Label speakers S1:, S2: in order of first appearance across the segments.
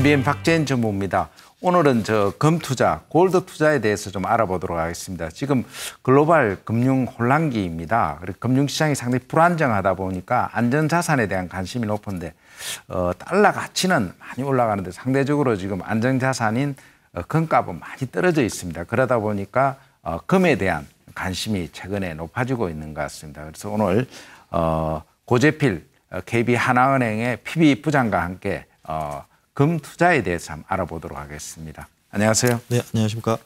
S1: MBN 박재현 전무입니다. 오늘은 금 투자, 골드 투자에 대해서 좀 알아보도록 하겠습니다. 지금 글로벌 금융 혼란기입니다. 그리고 금융시장이 상당히 불안정하다 보니까 안전자산에 대한 관심이 높은데 달러 가치는 많이 올라가는데 상대적으로 지금 안전자산인 금값은 많이 떨어져 있습니다. 그러다 보니까 금에 대한 관심이 최근에 높아지고 있는 것 같습니다. 그래서 오늘 고재필 KB 하나은행의 PB 부장과 함께 금 투자에 대해서 한번 알아보도록 하겠습니다. 안녕하세요.
S2: 네, 안녕하십니까.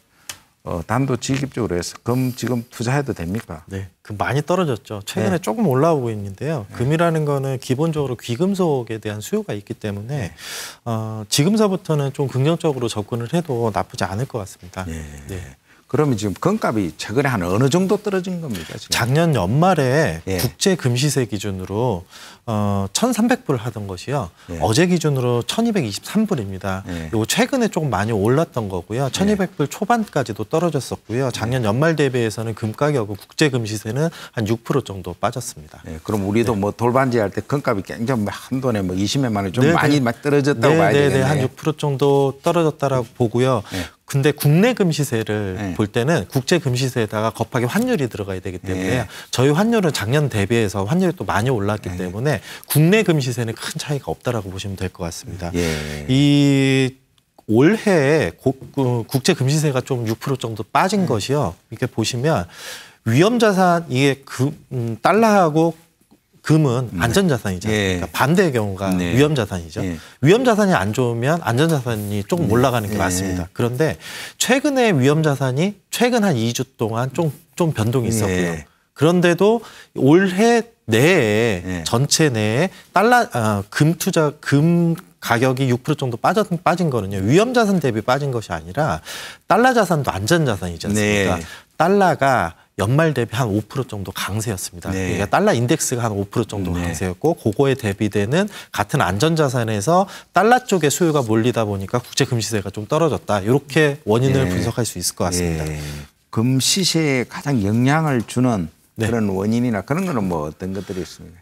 S1: 단도직입적으로 해서 금 지금 투자해도 됩니까?
S2: 네, 금 많이 떨어졌죠. 최근에 조금 올라오고 있는데요. 금이라는 거는 기본적으로 귀금속에 대한 수요가 있기 때문에 지금서부터는 좀 긍정적으로 접근을 해도 나쁘지 않을 것 같습니다.
S1: 네. 그러면 지금 금값이 최근에 한 어느 정도 떨어진 겁니까? 지금?
S2: 작년 연말에 국제 금시세 기준으로 1,300불 하던 것이요. 어제 기준으로 1,223불입니다. 요거 최근에 조금 많이 올랐던 거고요. 1,200불 초반까지도 떨어졌었고요. 작년 연말 대비해서는 금 가격은 국제 금시세는 한 6% 정도 빠졌습니다.
S1: 그럼 우리도 뭐 돌반지 할 때 금값이 굉장히 한 돈에 뭐 20몇만 원이 좀 많이 떨어졌다고 봐야 되겠네요.
S2: 한 6% 정도 떨어졌다라고 보고요. 근데 국내 금시세를 볼 때는 국제 금시세에다가 겁하게 환율이 들어가야 되기 때문에 저희 환율은 작년 대비해서 환율이 또 많이 올랐기 때문에 국내 금시세는 큰 차이가 없다라고 보시면 될 것 같습니다. 이 올해 국제 금시세가 좀 6% 정도 빠진 것이요. 이렇게 보시면 위험자산 이게 달러하고 금은 안전자산이죠. 그러니까 반대의 경우가 위험자산이죠. 위험자산이 안 좋으면 안전자산이 조금 올라가는 게 맞습니다. 그런데 최근에 위험자산이 최근 한 2주 동안 좀 변동이 있었고요. 그런데도 올해 내에 전체 내에 금 가격이 6% 정도 빠진 거는요. 위험자산 대비 빠진 것이 아니라 달러 자산도 안전자산이지 않습니까? 달러가 연말 대비 한 5% 정도 강세였습니다. 그러니까 달러 인덱스가 한 5% 정도 강세였고 그거에 대비되는 같은 안전자산에서 달러 쪽에 수요가 몰리다 보니까 국제 금시세가 좀 떨어졌다. 이렇게 원인을 분석할 수 있을 것 같습니다.
S1: 금 시세에 가장 영향을 주는 그런 원인이나 그런 거는 뭐 어떤 것들이 있습니까?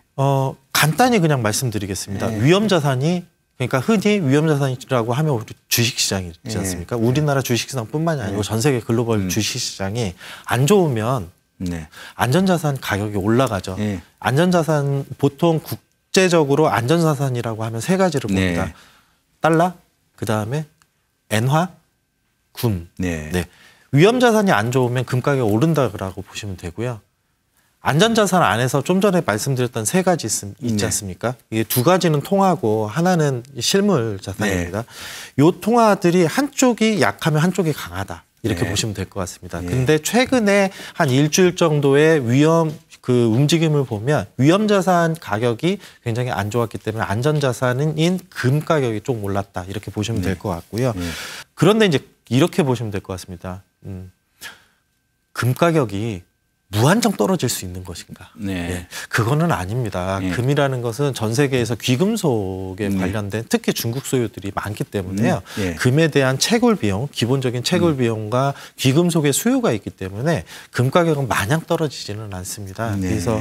S2: 간단히 그냥 말씀드리겠습니다. 위험자산이 그러니까 흔히 위험자산이라고 하면 우리 주식시장이지 않습니까? 우리나라 주식시장뿐만이 아니고 전 세계 글로벌 주식시장이 안 좋으면 안전자산 가격이 올라가죠. 안전자산 보통 국제적으로 안전자산이라고 하면 세 가지를 봅니다. 달러, 그다음에 엔화, 금. 위험자산이 안 좋으면 금 가격이 오른다고 보시면 되고요. 안전자산 안에서 좀 전에 말씀드렸던 세 가지 있지 않습니까? 이게 두 가지는 통하고 하나는 실물 자산입니다. 요 통화들이 한쪽이 약하면 한쪽이 강하다. 이렇게 보시면 될 것 같습니다. 근데 최근에 한 일주일 정도의 움직임을 보면 위험자산 가격이 굉장히 안 좋았기 때문에 안전자산인 금 가격이 좀 올랐다. 이렇게 보시면 될 것 같고요. 그런데 이제 이렇게 보시면 될 것 같습니다. 금 가격이 무한정 떨어질 수 있는 것인가? 그거는 아닙니다. 금이라는 것은 전 세계에서 귀금속에 관련된 특히 중국 소유들이 많기 때문에요. 금에 대한 채굴 비용, 기본적인 채굴 비용과 귀금속의 수요가 있기 때문에 금 가격은 마냥 떨어지지는 않습니다. 그래서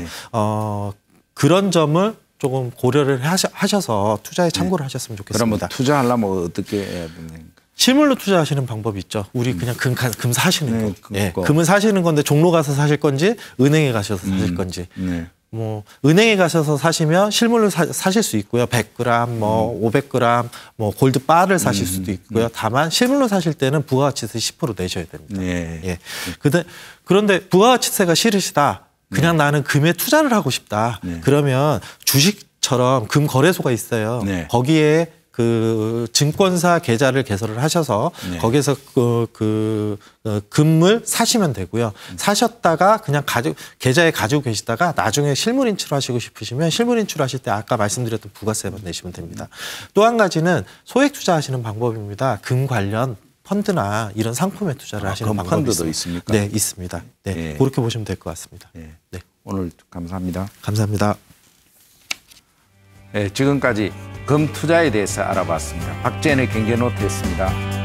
S2: 그런 점을 조금 고려를 하셔서 투자에 참고를 하셨으면 좋겠습니다.
S1: 그러면 투자하려면 어떻게 해야 됩니까?
S2: 실물로 투자하시는 방법이 있죠. 우리 그냥 금 사시는 거. 금은 사시는 건데 종로 가서 사실 건지 은행에 가셔서 사실 건지. 뭐 은행에 가셔서 사시면 실물로 사실 수 있고요. 100g, 뭐 500g, 뭐 골드 바를 사실 수도 있고요. 다만 실물로 사실 때는 부가가치세 10% 내셔야 됩니다. 그런데 부가가치세가 싫으시다. 그냥 나는 금에 투자를 하고 싶다. 그러면 주식처럼 금 거래소가 있어요. 거기에 증권사 계좌를 개설을 하셔서 거기에서 금을 사시면 되고요. 사셨다가 그냥 계좌에 가지고 계시다가 나중에 실물 인출하시고 싶으시면 실물 인출하실 때 아까 말씀드렸던 부가세만 내시면 됩니다. 또 한 가지는 소액 투자하시는 방법입니다. 금 관련 펀드나 이런 상품에 투자를 하시는 방법이
S1: 펀드도 있습니까?
S2: 네, 있습니다. 그렇게 보시면 될 것 같습니다.
S1: 오늘 감사합니다.
S2: 감사합니다.
S1: 지금까지 금 투자에 대해서 알아봤습니다. 박재현의 경제노트였습니다.